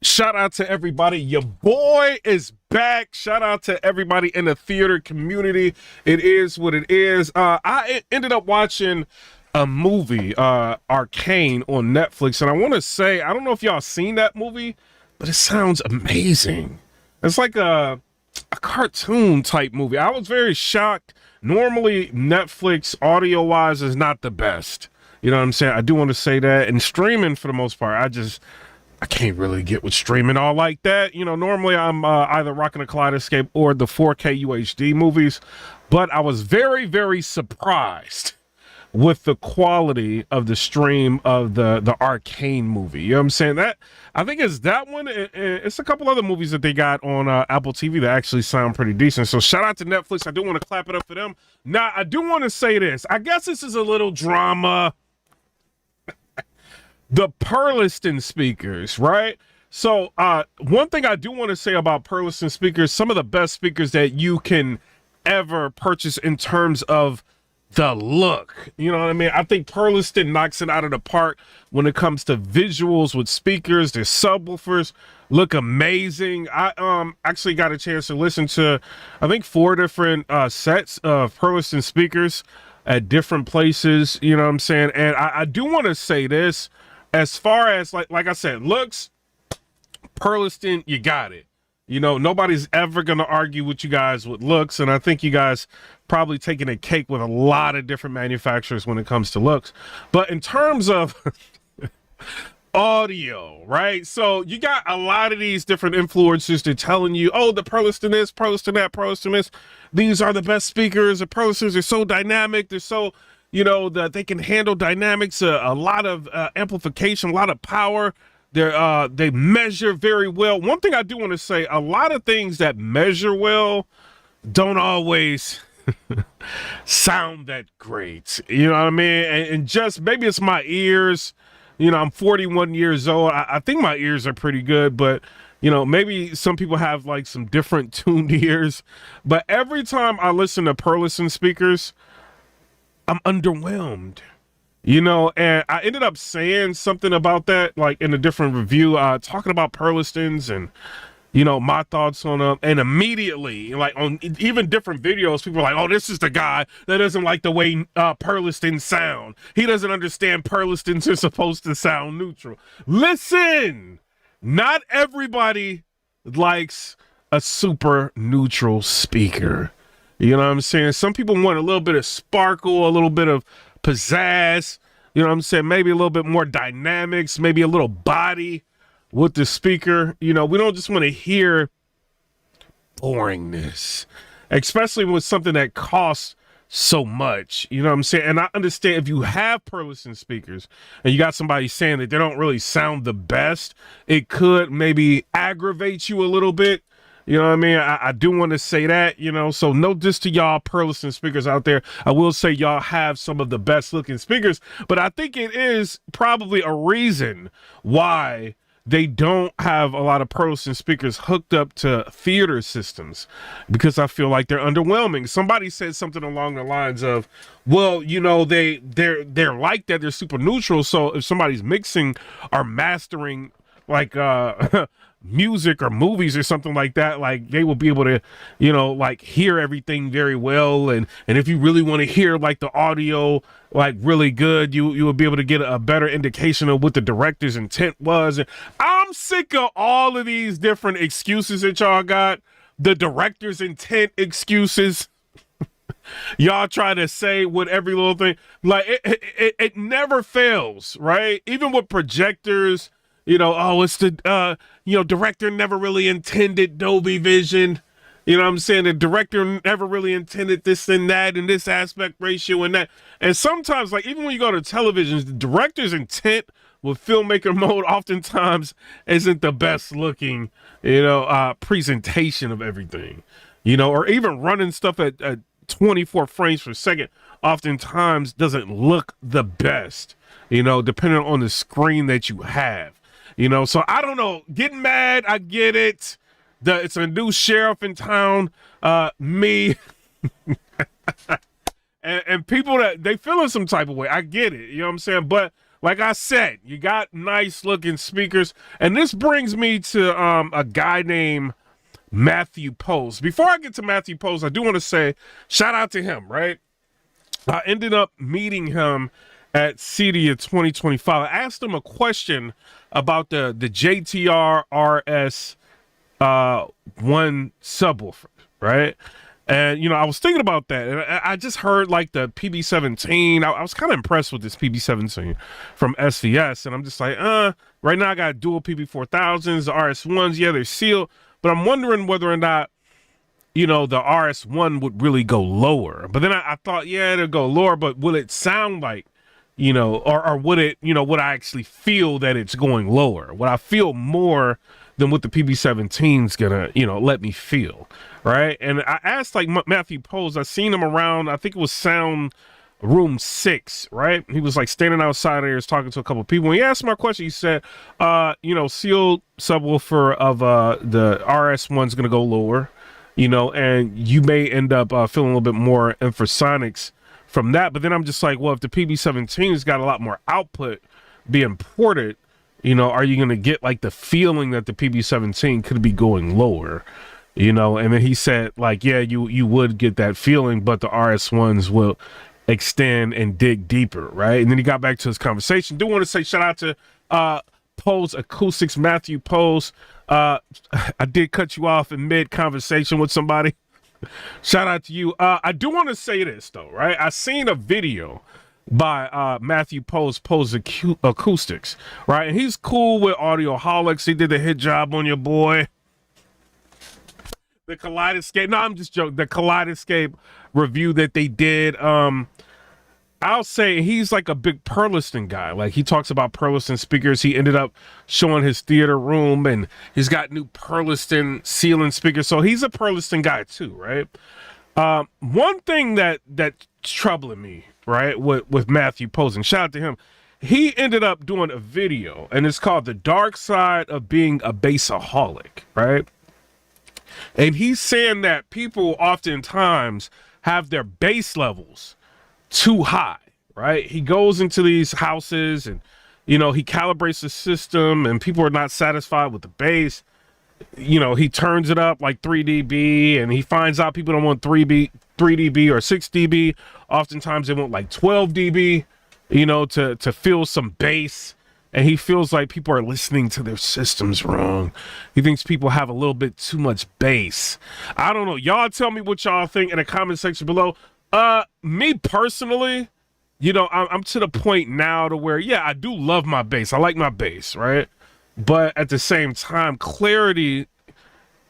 Shout out to everybody. Your boy is back. Shout out to everybody in the theater community. It is what it is. I ended up watching a movie, Arcane, on Netflix. And I want to say, I don't know if y'all seen that movie, but it sounds amazing. It's like a cartoon type movie. I was very shocked. Normally, Netflix audio-wise is not the best. You know what I'm saying? I do want to say that. And streaming, for the most part, I can't really get with streaming all like that. You know, normally I'm either rocking a Kaleidoscape or the 4K UHD movies, but I was very, very surprised with the quality of the stream of the Arcane movie. You know what I'm saying? That I think it's that one. It's a couple other movies that they got on Apple TV that actually sound pretty decent. So shout out to Netflix. I do want to clap it up for them. Now, I do want to say this. I guess this is a little drama. The Perlisten speakers, right? So one thing I do want to say about Perlisten speakers, some of the best speakers that you can ever purchase in terms of the look. You know what I mean? I think Perlisten knocks it out of the park when it comes to visuals with speakers. Their subwoofers look amazing. I actually got a chance to listen to, I think, 4 different sets of Perlisten speakers at different places. You know what I'm saying? And I do want to say this. As far as like I said, looks, Perlisten, you got it. You know, nobody's ever going to argue with you guys with looks. And I think you guys probably taking a cake with a lot of different manufacturers when it comes to looks. But in terms of audio, right? So you got a lot of these different influencers. They're telling you, oh, the Perlisten is, Perlisten that, Perlisten is. These are the best speakers. The Perlistens are so dynamic. They're so... you know, that they can handle dynamics, a lot of amplification, a lot of power. They measure very well. One thing I do want to say, a lot of things that measure well don't always sound that great. You know what I mean? And just maybe it's my ears. You know, I'm 41 years old. I think my ears are pretty good, but you know, maybe some people have like some different tuned ears. But every time I listen to Perlisten speakers, I'm underwhelmed, you know, and I ended up saying something about that, like in a different review, talking about Perlistens and, you know, my thoughts on them. And immediately, like on even different videos, people are like, oh, this is the guy that doesn't like the way Perlistens sound. He doesn't understand Perlistens are supposed to sound neutral. Listen, not everybody likes a super neutral speaker. You know what I'm saying? Some people want a little bit of sparkle, a little bit of pizzazz. You know what I'm saying? Maybe a little bit more dynamics, maybe a little body with the speaker. You know, we don't just want to hear boringness, especially with something that costs so much. You know what I'm saying? And I understand if you have Perlisten speakers and you got somebody saying that they don't really sound the best, it could maybe aggravate you a little bit. You know what I mean? I do want to say that, you know, so no diss to y'all Perlisten speakers out there. I will say y'all have some of the best looking speakers, but I think it is probably a reason why they don't have a lot of Perlisten speakers hooked up to theater systems, because I feel like they're underwhelming. Somebody said something along the lines of, well, you know, they're like that. They're super neutral. So if somebody's mixing or mastering like music or movies or something like that, like they will be able to, you know, like hear everything very well. And if you really want to hear like the audio like really good, you will be able to get a better indication of what the director's intent was. And I'm sick of all of these different excuses that y'all got. The director's intent excuses. Y'all try to say with every little thing, like it never fails, right? Even with projectors. You know, oh, it's the, you know, director never really intended Dolby Vision. You know what I'm saying? The director never really intended this and that and this aspect ratio and that. And sometimes, like, even when you go to television, the director's intent with filmmaker mode oftentimes isn't the best looking, you know, presentation of everything. You know, or even running stuff at 24 frames per second oftentimes doesn't look the best, you know, depending on the screen that you have. You know, so I don't know. Getting mad, I get it. It's a new sheriff in town. Me and people that they feeling some type of way. I get it. You know what I'm saying? But like I said, you got nice looking speakers. And this brings me to a guy named Matthew Poes. Before I get to Matthew Poes, I do want to say shout out to him, right? I ended up meeting him at CEDIA 2025. I asked him a question about the JTR RS one subwoofer, right? And, you know, I was thinking about that, and I just heard like the PB17. I was kind of impressed with this PB17 from SVS, and I'm just like, right now I got dual PB4000s, the RS1s, yeah, they're sealed, but I'm wondering whether or not, you know, the RS1 would really go lower. But then I thought, yeah, it'll go lower, but will it sound like, you know, or would it, you know, would I actually feel that it's going lower? Would I feel more than what the PB17's gonna, you know, let me feel, right? And I asked like Matthew Poes, I seen him around, I think it was Sound Room 6, right? He was like standing outside there, talking to a couple of people. And he asked my question, he said, you know, sealed subwoofer of the RS1's gonna go lower, you know, and you may end up feeling a little bit more infrasonics from that. But then I'm just like, well, if the PB17's got a lot more output being ported, you know, are you going to get like the feeling that the PB17 could be going lower, you know? And then he said like, yeah, you would get that feeling, but the RS1s will extend and dig deeper, right? And then he got back to his conversation. Do want to say shout out to Poes Acoustics, Matthew Poes. I did cut you off in mid conversation with somebody. Shout out to you. I do want to say this though, right? I seen a video by Matthew Poes Acoustics, right? And he's cool with Audioholics. He did a hit job on your boy. The Kaleidoscape. No, I'm just joking. The Kaleidoscape review that they did. I'll say he's like a big Perlisten guy. Like he talks about Perlisten speakers. He ended up showing his theater room, and he's got new Perlisten ceiling speakers. So he's a Perlisten guy too, right? One thing that's troubling me, right, with Matthew Poes, and shout out to him, he ended up doing a video, and it's called The Dark Side of Being a Bassaholic, right? And he's saying that people oftentimes have their bass levels too high, right? He goes into these houses and, you know, he calibrates the system and people are not satisfied with the bass. You know, he turns it up like 3 dB and he finds out people don't want 3 dB or 6 dB. Oftentimes they want like 12 dB, you know, to feel some bass. And he feels like people are listening to their systems wrong. He thinks people have a little bit too much bass. I don't know. Y'all tell me what y'all think in the comment section below. Me personally, you know, I'm to the point now to where, yeah, I do love my bass. I like my bass, right? But at the same time, clarity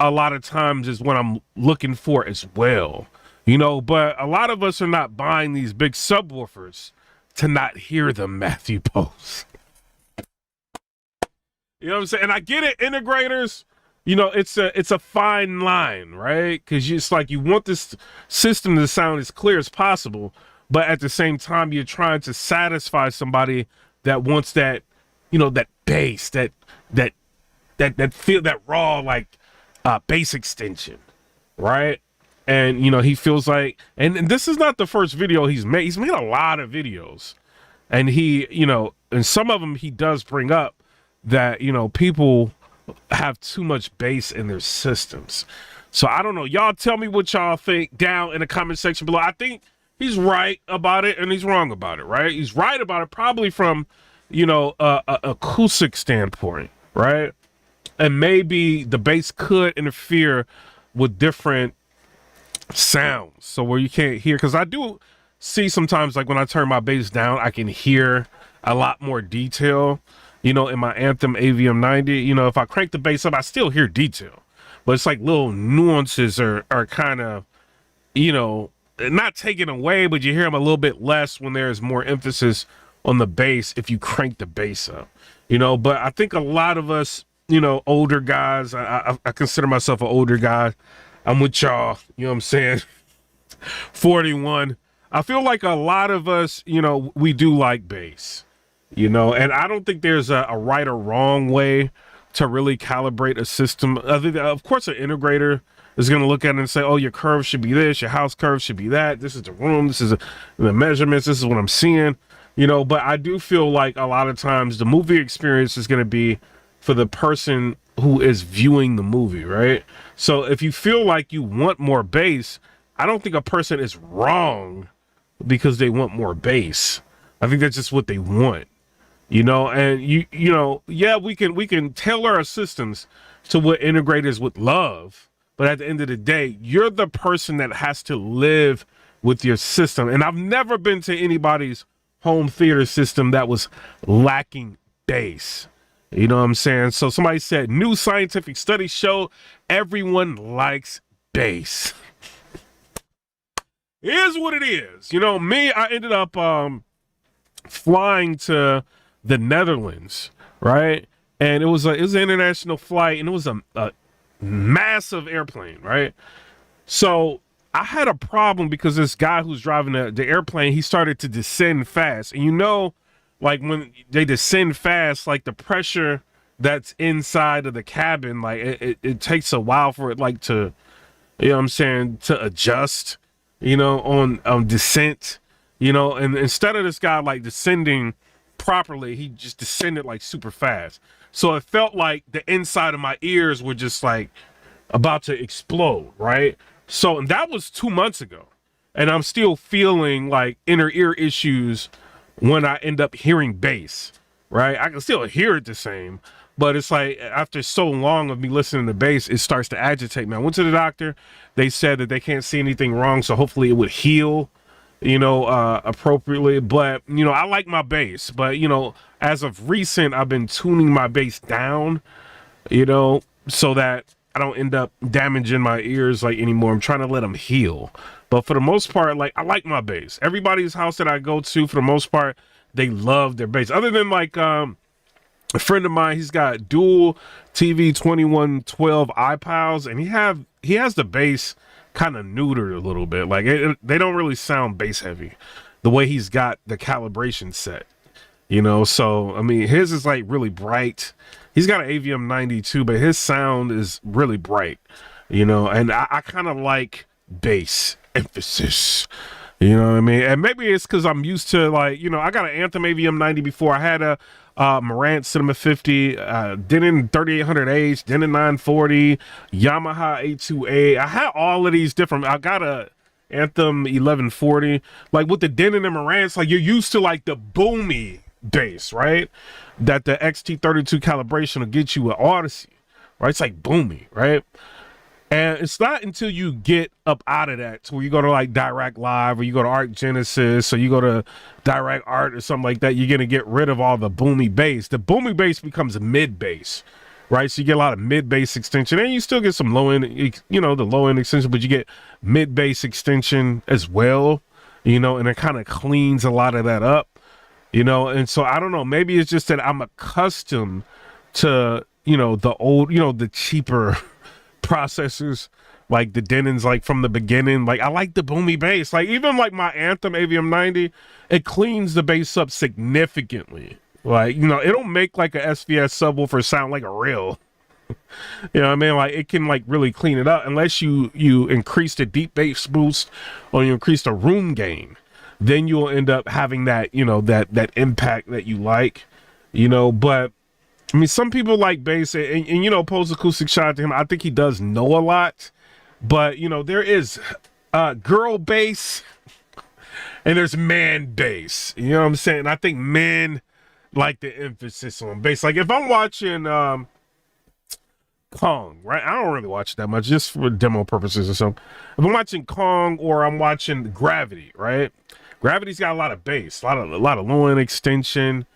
a lot of times is what I'm looking for as well, you know, but a lot of us are not buying these big subwoofers to not hear them, Matthew Poes. You know what I'm saying? And I get it, integrators, you know, it's a fine line, right? Because it's like you want this system to sound as clear as possible, but at the same time, you're trying to satisfy somebody that wants that, you know, that bass, that feel, that raw, like bass extension, right? And, you know, he feels like, and this is not the first video he's made. He's made a lot of videos, and he, you know, and some of them he does bring up that, you know, people have too much bass in their systems. So I don't know. Y'all tell me what y'all think down in the comment section below. I think he's right about it and he's wrong about it, right? He's right about it probably from, you know, a acoustic standpoint, right? And maybe the bass could interfere with different sounds, so where you can't hear, because I do see sometimes, like when I turn my bass down, I can hear a lot more detail, you know, in my Anthem AVM 90. You know, if I crank the bass up, I still hear detail, but it's like little nuances are kind of, you know, not taken away, but you hear them a little bit less when there's more emphasis on the bass if you crank the bass up, you know. But I think a lot of us, you know, older guys, I consider myself an older guy. I'm with y'all, you know what I'm saying? 41. I feel like a lot of us, you know, we do like bass, you know, and I don't think there's a right or wrong way to really calibrate a system. Other than, of course, an integrator is going to look at it and say, oh, your curve should be this, your house curve should be that. This is the room. This is the measurements. This is what I'm seeing. you know, but I do feel like a lot of times the movie experience is going to be for the person who is viewing the movie, right? So if you feel like you want more bass, I don't think a person is wrong because they want more bass. I think that's just what they want, you know. And you know, yeah, we can tailor our systems to what integrators would love, but at the end of the day, you're the person that has to live with your system. And I've never been to anybody's home theater system that was lacking bass. You know what I'm saying? So somebody said new scientific studies show everyone likes bass. Here's what it is. You know, me, I ended up flying to the Netherlands, right? And it was an international flight, and it was a massive airplane, right? So I had a problem because this guy who's driving the airplane, he started to descend fast. And you know, like when they descend fast, like the pressure that's inside of the cabin, like it takes a while for it like to, you know what I'm saying, to adjust, you know, on descent, you know. And instead of this guy like descending properly, he just descended like super fast. So it felt like the inside of my ears were just like about to explode, right? So, and that was 2 months ago. And I'm still feeling like inner ear issues when I end up hearing bass, right? I can still hear it the same, but it's like after so long of me listening to bass, it starts to agitate me. I went to the doctor. They said that they can't see anything wrong, so hopefully it would heal, you know, appropriately. But, you know, I like my bass, but, you know, as of recent, I've been tuning my bass down, you know, so that I don't end up damaging my ears like anymore. I'm trying to let them heal. But for the most part, like, I like my bass. Everybody's house that I go to, for the most part, they love their bass. Other than like a friend of mine, he's got dual TV 2112 iPods, and he has the bass kind of neutered a little bit. Like they don't really sound bass heavy the way he's got the calibration set, you know. So I mean, his is like really bright. He's got an AVM 92, but his sound is really bright, you know. And I kind of like bass emphasis, you know what I mean. And maybe it's because I'm used to, like, you know, I got an Anthem AVM 90 before. I had a Marantz Cinema 50, Denon 3800H, Denon 940, Yamaha A2A. I had all of these different. I got a Anthem 1140. Like with the Denon and Marantz, like you're used to like the boomy bass, right? That the XT32 calibration will get you with Odyssey, right? It's like boomy, right? And it's not until you get up out of that to where you go to like Direct Live or you go to Art Genesis or you go to Direct Art or something like that, you're going to get rid of all the boomy bass. The boomy bass becomes mid bass, right? So you get a lot of mid bass extension, and you still get some low end, you know, the low end extension, but you get mid bass extension as well, you know, and it kind of cleans a lot of that up, you know. And so I don't know, maybe it's just that I'm accustomed to, you know, the old, you know, the cheaper processors, like the Denons, like from the beginning. Like I like the boomy bass. Like even like my Anthem AVM 90, it cleans the bass up significantly. Like, you know, it'll make like a SVS subwoofer sound like a real. You know what I mean? Like it can like really clean it up, unless you increase the deep bass boost or you increase the room gain. Then you'll end up having that, you know, that impact that you like, you know. But I mean, some people like bass, and you know, Poes Acoustics, shout out to him. I think he does know a lot, but you know, there is girl bass and there's man bass. You know what I'm saying? I think men like the emphasis on bass. Like if I'm watching Kong, right? I don't really watch that much, just for demo purposes or something. If I'm watching Kong or I'm watching Gravity, right? Gravity's got a lot of bass, a lot of low end extension.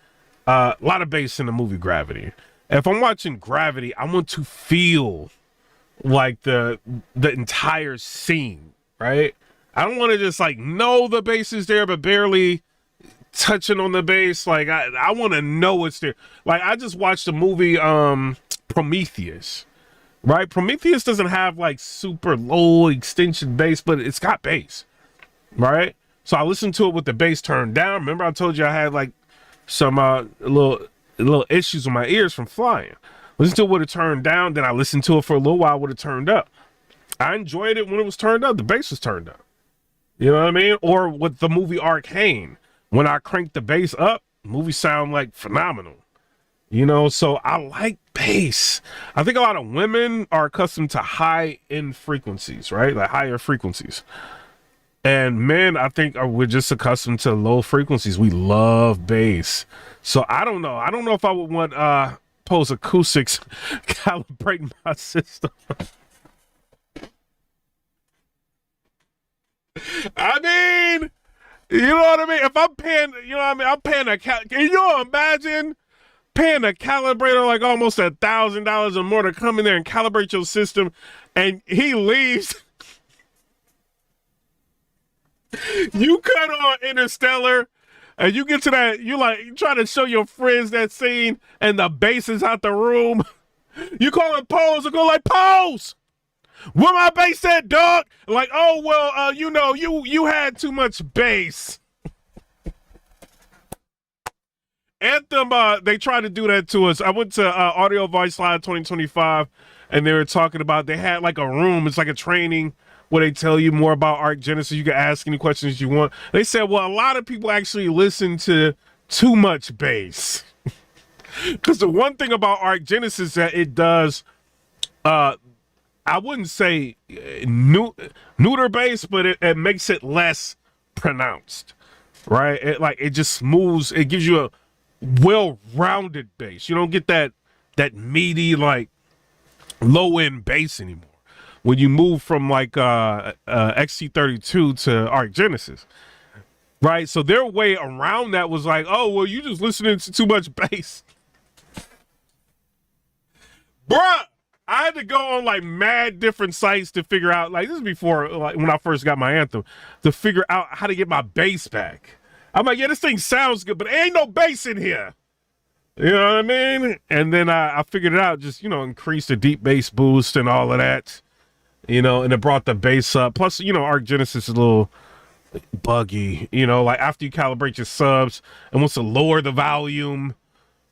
A lot of bass in the movie Gravity. If I'm watching Gravity, I want to feel like the entire scene, right? I don't want to just like know the bass is there, but barely touching on the bass. Like I want to know it's there. Like I just watched the movie Prometheus, right? Prometheus doesn't have like super low extension bass, but it's got bass, right? So I listened to it with the bass turned down. Remember I told you I had like some little issues with my ears from flying. Listen to it with it turned down, then I listened to it for a little while with it turned up. I enjoyed it when it was turned up. The bass was turned up. You know what I mean? Or with the movie Arcane, when I crank the bass up, movies sound like phenomenal. You know, so I like bass. I think a lot of women are accustomed to high end frequencies, right? Like higher frequencies. And men, I think we're just accustomed to low frequencies. We love bass. So I don't know. I don't know if I would want Poes Acoustics calibrating my system. I mean, you know what I mean? If I'm paying, you know what I mean? I'm paying can you imagine paying a calibrator like almost $1,000 or more to come in there and calibrate your system, and he leaves? You cut on Interstellar and you get to that, you try to show your friends that scene and the bass is out the room. You call it Poes and go like, Poes, where my bass at, dog? Like, oh, well, you know, you had too much bass. Anthem, they tried to do that to us. I went to Audioholics Live 2025, and they were talking about, they had like a room. It's like a training where they tell you more about Arc Genesis. You can ask any questions you want. They said, well, a lot of people actually listen to too much bass. Because the one thing about Arc Genesis that it does, I wouldn't say neuter bass, but it makes it less pronounced, right? It just smooths. It gives you a well-rounded bass. You don't get that meaty, like low-end bass anymore when you move from like XT32 to Arc Genesis, right? So their way around that was like, oh, well, you just listening to too much bass. Bruh, I had to go on like mad different sites to figure out, like, this is before, like, when I first got my Anthem, to figure out how to get my bass back. I'm like, yeah, this thing sounds good, but there ain't no bass in here. You know what I mean? And then I figured it out, just, you know, increase the deep bass boost and all of that, you know, and it brought the bass up. Plus, you know, Arc Genesis is a little buggy, you know, like after you calibrate your subs and wants to lower the volume,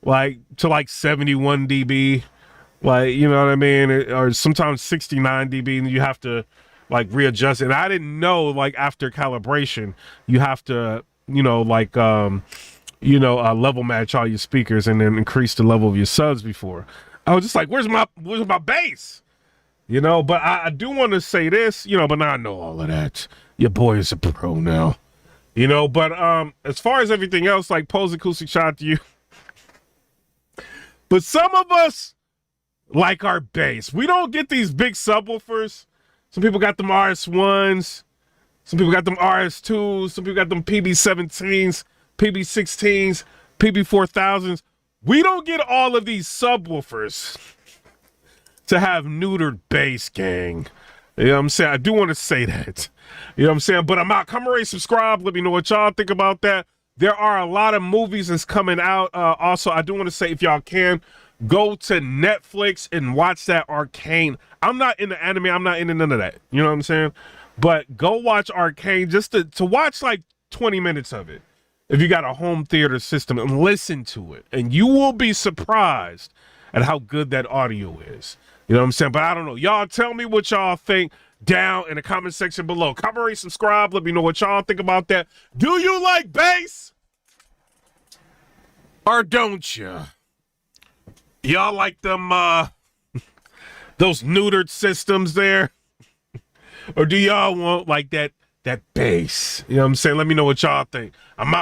like to like 71 dB, like, you know what I mean? Or sometimes 69 dB, and you have to like readjust it. And I didn't know, like, after calibration, you have to, you know, like, level match all your speakers and then increase the level of your subs before. I was just like, where's my bass? You know, but I do want to say this, you know, but now I know all of that. Your boy is a pro now, you know, but as far as everything else, like Poes Acoustics, shout out to you. But some of us like our bass. We don't get these big subwoofers. Some people got them RS1s. Some people got them RS2s. Some people got them PB17s, PB16s, PB4000s. We don't get all of these subwoofers to have neutered bass, gang. You know what I'm saying? I do want to say that. You know what I'm saying? But I'm out. Come rate, subscribe. Let me know what y'all think about that. There are a lot of movies that's coming out. Also, I do want to say, if y'all can, go to Netflix and watch that Arcane. I'm not into anime. I'm not into none of that. You know what I'm saying? But go watch Arcane just to watch like 20 minutes of it. If you got a home theater system, and listen to it. And you will be surprised at how good that audio is. You know what I'm saying? But I don't know. Y'all tell me what y'all think down in the comment section below. Comment, rate, subscribe. Let me know what y'all think about that. Do you like bass? Or don't you? Y'all like them, those neutered systems there? Or do y'all want like that bass? You know what I'm saying? Let me know what y'all think. I'm out.